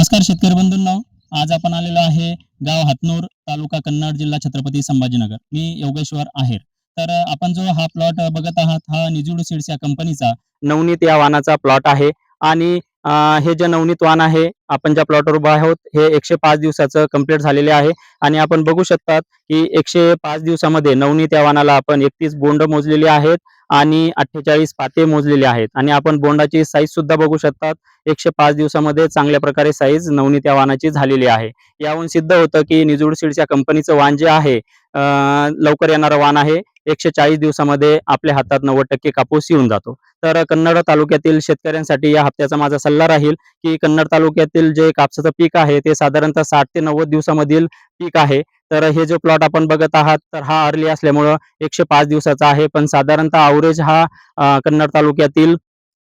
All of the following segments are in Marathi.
नमस्कार शेतकरी बंधूंनो, आज आपण आलेलो आहे गाव हातनूर, तालुका कन्नड, जिल्हा छत्रपती संभाजीनगर. मी योगेश्वर आहेर. तर आपण जो हा प्लॉट बघत आहात, हा निजुड सीड्स या कंपनीचा नवनीत या वाहनाचा प्लॉट आहे. आणि हे जे नवनीत वाहन आहे, आपण ज्या प्लॉटवर उभा आहोत, हे 105 दिवसाचं कंप्लीट झालेले आहे. आणि आपण बघू शकतात की 105 दिवसामध्ये नवनीत या वाहनाला आपण 31 बोंड मोजलेली आहेत आणि 48 पाते मोजलेले आहेत. आणि आपण बोंडाची साईज सुद्धा बघू शकतात. 105 दिवसामध्ये चांगल्या प्रकारे साईज नवनीत या वाहनाची झालेली आहे. याहून सिद्ध होतं की निजुड सीड्स या कंपनीचं वाहन जे आहे, लवकर येणारं वाहन आहे. 140 दिवसामध्ये आपल्या हातात 90% कापूस येऊन जातो. तर कन्नड तालुक्यातील शेतकऱ्यांसाठी या हप्त्याचा माझा सल्ला राहील की कन्नड तालुक्यातील जे कापसाचं पीक आहे ते साधारणतः 60 ते 90 दिवसामधील पीक आहे. तर हे जो प्लॉट आपण बघत आहात, तर हा अर्ली असल्यामुळं 105 दिवसाचा आहे. पण साधारणतः ॲव्हरेज हा कन्नड तालुक्यातील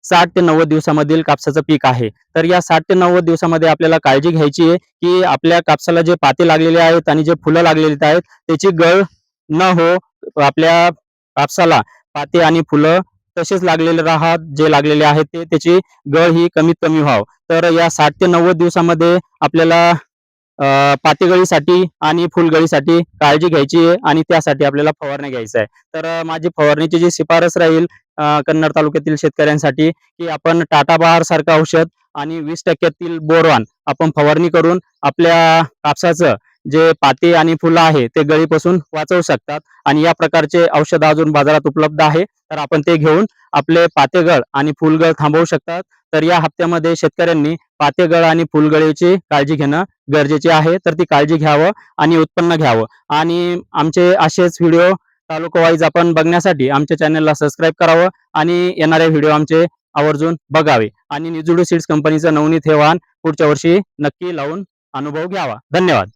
60 ते 90 दिवसामधील कापसाचं पीक आहे. तर या 60 ते 90 दिवसामध्ये आपल्याला काळजी घ्यायची आहे की आपल्या कापसाला जे पाते लागलेले आहेत आणि जे फुलं लागलेली आहेत, त्याची गळ न हो. आपल्या कापसाला पाते आणि फुलं तसेच लागलेले राहात, जे लागलेले आहेत ते त्याची गळ ही कमीत कमी व्हावं. तर या 60 ते 90 दिवसामध्ये आपल्याला पातेगळीसाठी आणि फुलगळीसाठी काळजी घ्यायची आहे आणि त्यासाठी आपल्याला फवारणी घ्यायचं आहे. तर माझी फवारणीची जी शिफारस राहील कन्नड तालुक्यातील शेतकऱ्यांसाठी, की आपण टाटा बहार सारखं औषध आणि 20% बोरॉन आपण फवारणी करून आपल्या कापसाचं जे पाते आणि फुलं आहे ते गळीपासून वाचवू शकतात. आणि या प्रकारचे औषध अजून बाजारात उपलब्ध आहे. तर आपण ते घेऊन आपले पातेगळ आणि फुलगळ थांबवू शकतात. तर या हप्त्यामध्ये शेतकऱ्यांनी पातेगळ आणि फुलगळीची काळजी घेणं गरजेचे आहे. तर ती काळजी घ्यावं आणि उत्पन्न घ्यावं. आणि आमचे असेच व्हिडिओ तालुका वाईज आपण बघण्यासाठी आमच्या चॅनलला सबस्क्राईब करावं आणि येणारे व्हिडिओ आमचे आवर्जून बघावे. आणि निजुड सीड्स कंपनीचं नवनीत हे वाहन पुढच्या वर्षी नक्की लावून अनुभव घ्यावा. धन्यवाद.